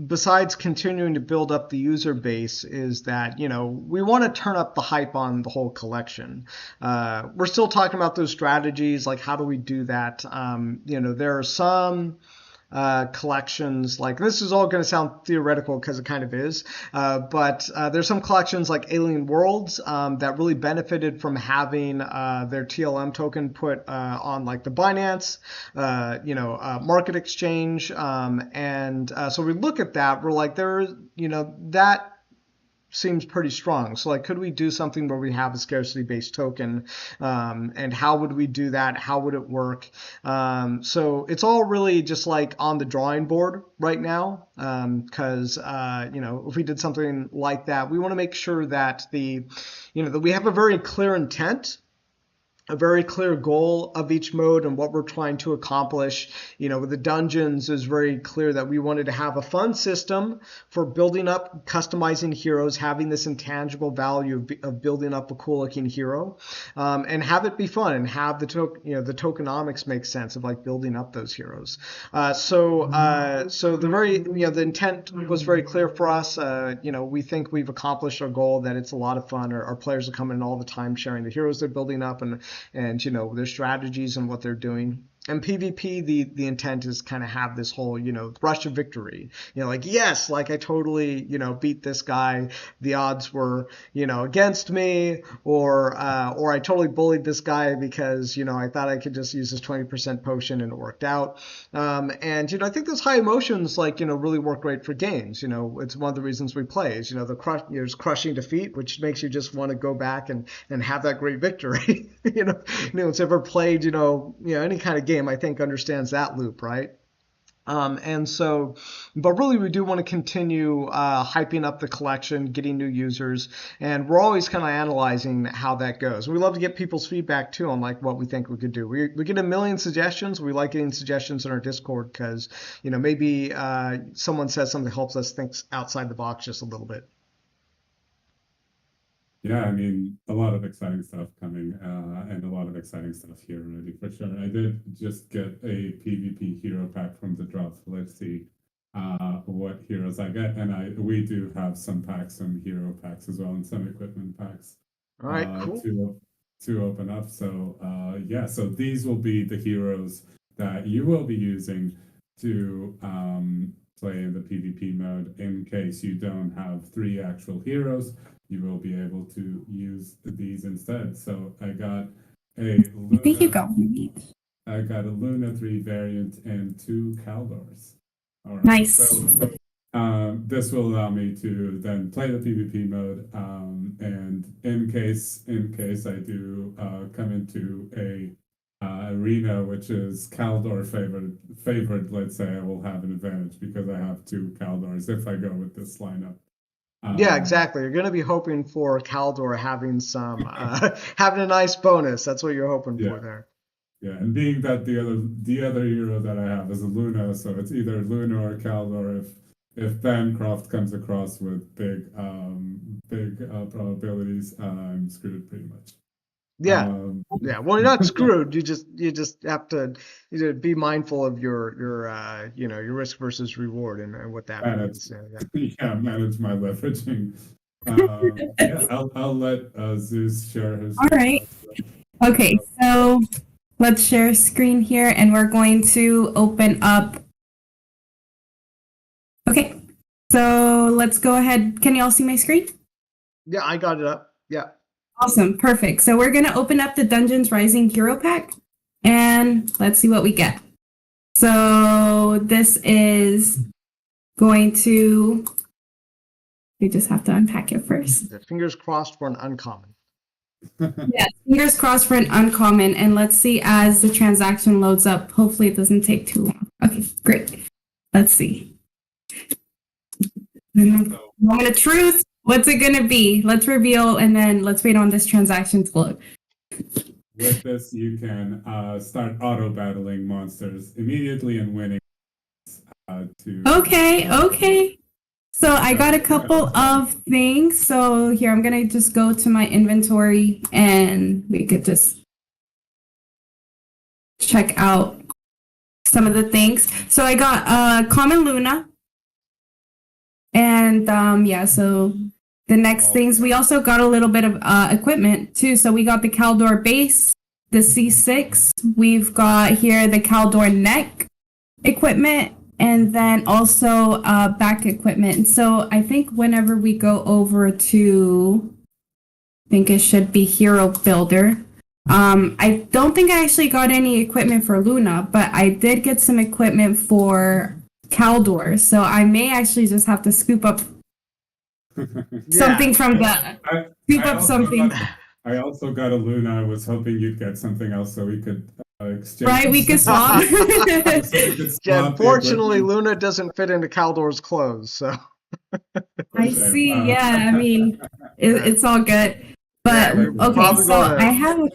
besides continuing to build up the user base is that, we want to turn up the hype on the whole collection. We're still talking about those strategies, like how do we do that? There are some collections, like this is all going to sound theoretical because it kind of is, but there's some collections like Alien Worlds that really benefited from having their TLM token put on like the Binance, market exchange, and so we look at that, we're like, that seems pretty strong. So like, could we do something where we have a scarcity based token? And how would we do that? How would it work? So it's all really just like on the drawing board right now. Cause, if we did something like that, we want to make sure that that we have a very clear intent, a very clear goal of each mode and what we're trying to accomplish. With the dungeons, is very clear that we wanted to have a fun system for building up, customizing heroes, having this intangible value of building up a cool looking hero, and have it be fun and have the tokenomics make sense of like building up those heroes. So the intent was very clear for us. We think we've accomplished our goal, that it's a lot of fun. Our players are coming in all the time, sharing the heroes they're building up and their strategies and what they're doing. And PvP, the intent is kind of have this whole, rush of victory. Like, yes, like I totally, beat this guy. The odds were, against me, or I totally bullied this guy because, I thought I could just use this 20% potion and it worked out. And I think those high emotions, like, really work great for games. It's one of the reasons we play is, there's crushing defeat, which makes you just want to go back and have that great victory. It's ever played, any kind of game, I think, understands that loop, right? But really we do want to continue hyping up the collection, getting new users, and we're always kind of analyzing how that goes. We love to get people's feedback too on like what we think we could do. We get a million suggestions. We like getting suggestions in our Discord because, maybe someone says something that helps us think outside the box just a little bit. Yeah, I mean, a lot of exciting stuff coming, and a lot of exciting stuff here already for sure. I did just get a PvP hero pack from the drop, so let's see what heroes I get. And we do have some hero packs as well, and some equipment packs. All right, cool. To open up. So so these will be the heroes that you will be using to play in the PvP mode. In case you don't have 3 actual heroes, you will be able to use these instead. So I got a Luna, I think you got I got a Luna 3 variant and 2 Caldors. All right. Nice. So this will allow me to then play the PvP mode. And in case I do come into a arena which is Caldor favored, let's say, I will have an advantage because I have 2 Caldors if I go with this lineup. Yeah, exactly. You're going to be hoping for Caldor having some having a nice bonus. That's what you're hoping for there. Yeah, and being that the other hero that I have is a Luna, so it's either Luna or Caldor. If Bancroft comes across with big probabilities, I'm screwed pretty much. Yeah, yeah. Well, you're not screwed. You just have to be mindful of your your risk versus reward and what that means. Yeah, manage my leveraging. I'll let Zeus share his. All right. Okay, so let's share screen here, and we're going to open up. Okay, so let's go ahead. Can you all see my screen? Yeah, I got it up. Yeah. Awesome, perfect. So we're going to open up the Dungeons Rising Hero Pack, and let's see what we get. So this is going to, we just have to unpack it first. Fingers crossed for an uncommon. Yeah, fingers crossed for an uncommon, and let's see as the transaction loads up. Hopefully it doesn't take too long. Okay, great. Let's see. Moment of truth. What's it going to be? Let's reveal, and then let's wait on this transaction to load. With this, you can start auto-battling monsters immediately and winning. Okay. So I got a couple of things. So here, I'm going to just go to my inventory, and we could just check out some of the things. So I got Common Luna, And yeah, so the next things, we also got a little bit of equipment too. So we got the Caldor base, the C6. We've got here the Caldor neck equipment, and then also back equipment. So I think whenever we go over to, I think it should be Hero Builder. I don't think I actually got any equipment for Luna, but I did get some equipment for Caldor. So I may actually just have to scoop up something from the scoop up something. I also got a Luna. I was hoping you'd get something else so we could exchange. Right, we could swap. Yeah, unfortunately, Luna doesn't fit into Caldor's clothes, so. I see. Yeah, I mean, it's all good. But Yeah, okay, so I have a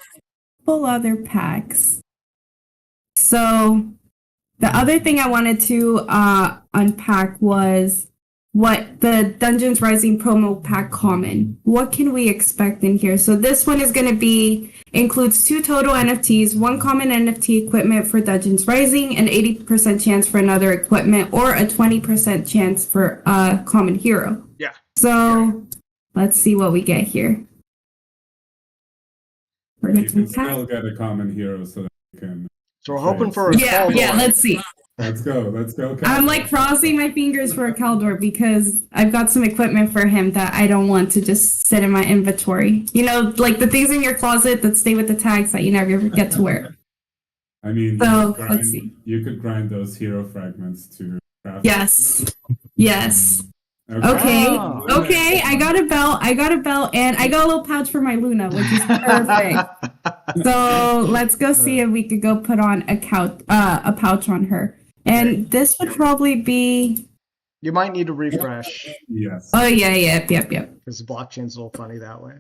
couple other packs. So the other thing I wanted to unpack was what the Dungeons Rising promo pack common. What can we expect in here? So this one is going to be includes 2 total NFTs, 1 common NFT equipment for Dungeons Rising, an 80% chance for another equipment, or a 20% chance for a common hero. Yeah. So let's see what we get here. You can still get a common hero so that you can. So we're hoping for a Caldor. Yeah, let's see. Let's go. Caldor. I'm like crossing my fingers for a Caldor because I've got some equipment for him that I don't want to just sit in my inventory. You know, like the things in your closet that stay with the tags that you never get to wear. I mean, so let's see. You could grind those hero fragments to craft. Yes. Okay. I got a belt, and I got a little pouch for my Luna, which is perfect. So let's go see if we could go put on a pouch on her. And this would probably be. You might need to refresh. Yes. Oh yeah, yep. Because the blockchain's a little funny that way.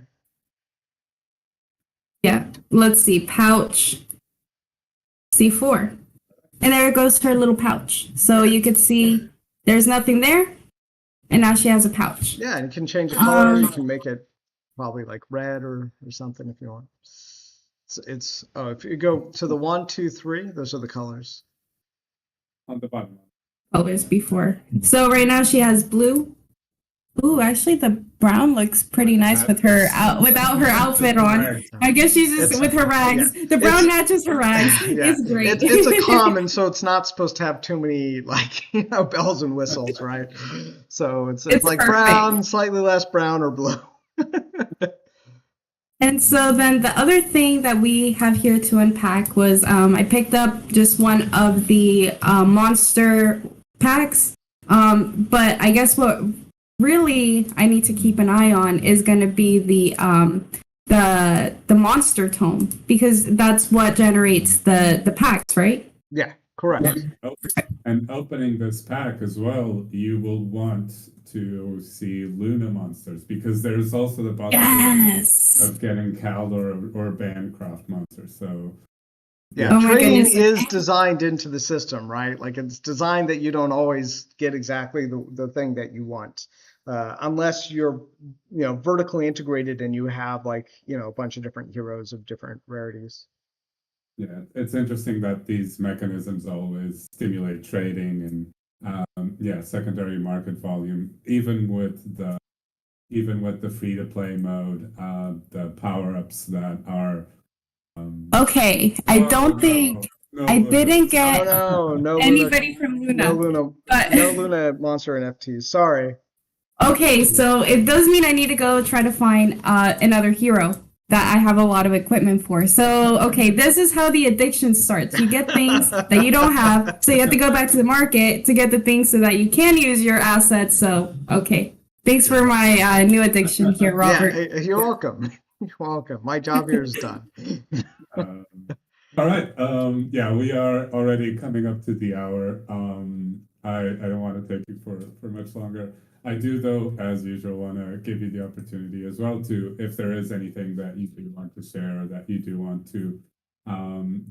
Yeah. Let's see, pouch. C4, and there goes her little pouch. So you could see there's nothing there. And now she has a pouch. Yeah, and you can change the color. You can make it probably like red or something if you want. It's if you go to the 1, 2, 3, those are the colors. On the bottom. Colors before. So right now she has blue. Ooh, actually the brown looks pretty nice with her without her outfit on. I guess she's just with her rags. Yeah. The brown matches her rags. Yeah. It's great. It's a common, so it's not supposed to have too many bells and whistles, right? So it's like perfect. Brown, slightly less brown or blue. And so then the other thing that we have here to unpack was I picked up just one of the monster packs. But I guess what really I need to keep an eye on is going to be the monster tome, because that's what generates the packs, right? Yeah, correct. And opening this pack as well, you will want to see Luna monsters, because there's also the possibility of getting Caldor or Bancroft monsters. So yeah, trading is designed into the system, right? Like it's designed that you don't always get exactly the thing that you want. Unless you're, vertically integrated and you have a bunch of different heroes of different rarities. Yeah, it's interesting that these mechanisms always stimulate trading and secondary market volume, even with the free-to-play mode, the power-ups that are. Okay, I don't think I didn't get anybody from Luna. No Luna monster NFTs. Sorry. Okay, so it does mean I need to go try to find another hero that I have a lot of equipment for. So, okay, this is how the addiction starts. You get things that you don't have, so you have to go back to the market to get the things so that you can use your assets. So, okay. Thanks for my new addiction here, Robert. Yeah, you're welcome. You're welcome. My job here is done. All right. We are already coming up to the hour. I don't want to take you for much longer. I do, though, as usual, want to give you the opportunity as well to, if there is anything that you do want to share or that you do want to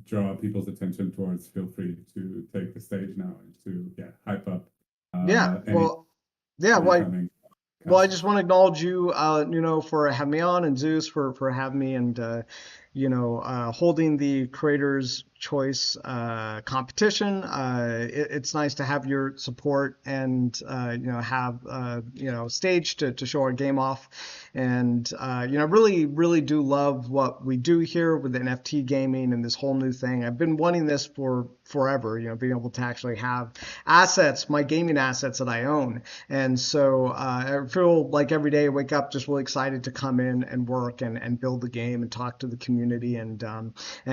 draw people's attention towards, feel free to take the stage now and to hype up. Well, I just want to acknowledge you, for having me on, and Zeus for having me, and holding the Creators Choice competition. It's nice to have your support and have stage to show our game off. And really, really do love what we do here with NFT gaming and this whole new thing. I've been wanting this for forever, being able to actually have assets, my gaming assets that I own. And so I feel like every day I wake up just really excited to come in and work and build the game and talk to the community and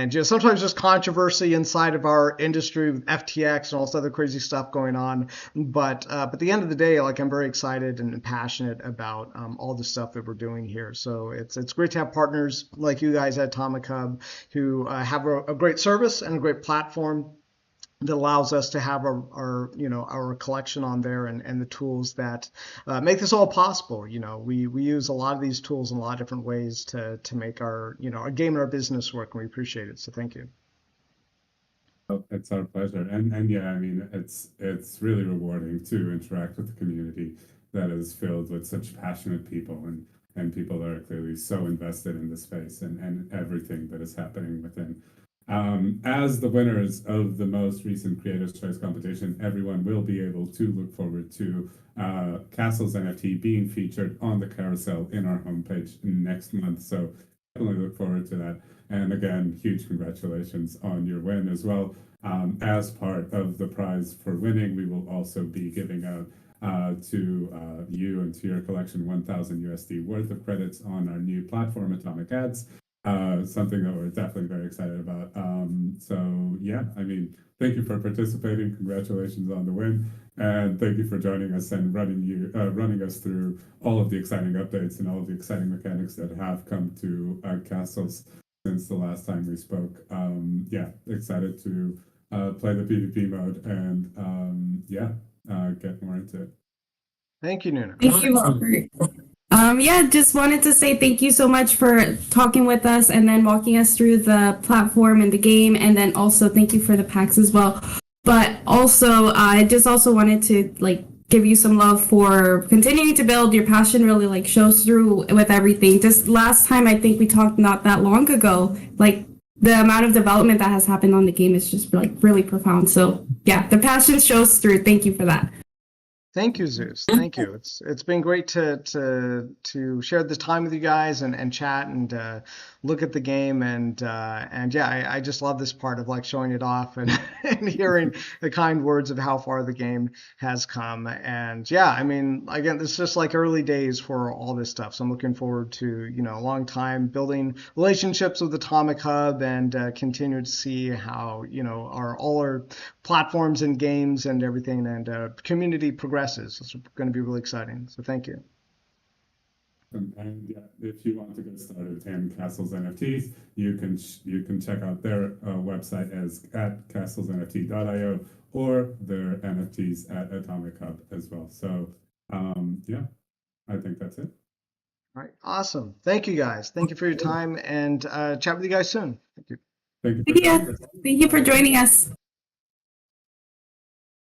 just sometimes just controversy inside of our industry with FTX and all this other crazy stuff going on. But at the end of the day, like I'm very excited and passionate about all the stuff that we're doing here. So it's great to have partners like you guys at Atomic Hub who have a great service and a great platform that allows us to have our collection on there and the tools that make this all possible. We use a lot of these tools in a lot of different ways to make our our game and our business work, and we appreciate it. So thank you. Oh, it's our pleasure. And yeah, I mean, it's really rewarding to interact with the community that is filled with such passionate people and people that are clearly so invested in the space and everything that is happening within. As the winners of the most recent Creators' Choice competition, everyone will be able to look forward to Castles NFT being featured on the carousel in our homepage next month. So definitely look forward to that. And again, huge congratulations on your win as well. As part of the prize for winning, we will also be giving out to you and to your collection 1,000 USD worth of credits on our new platform, Atomic Ads. Something that we're definitely very excited about. So yeah, I mean, thank you for participating. Congratulations on the win, and thank you for joining us and running us through all of the exciting updates and all of the exciting mechanics that have come to Castles since the last time we spoke. Yeah, excited to play the PvP mode and get more into it. Thank you, Nuna. Thank you, Robert. Yeah, just wanted to say thank you so much for talking with us and then walking us through the platform and the game, and then also thank you for the packs as well. But also, I just also wanted to give you some love for continuing to build. Your passion really shows through with everything. Just last time I think we talked not that long ago, the amount of development that has happened on the game is just really profound. So yeah, the passion shows through. Thank you for that. Thank you, Zeus. Thank you. It's been great to share this time with you guys and chat and look at the game and yeah, I just love this part of showing it off and hearing the kind words of how far the game has come. And yeah, I mean, again, this is just early days for all this stuff. So I'm looking forward to a long time building relationships with Atomic Hub and continue to see how all our platforms and games and everything and community progresses. It's going to be really exciting. So thank you. And yeah, if you want to get started in Castles NFTs, you can check out their website at castlesnft.io or their NFTs at Atomic Hub as well. So yeah, I think that's it. All right, awesome. Thank you guys. Thank you for your time and chat with you guys soon. Thank you. Thank you for joining us.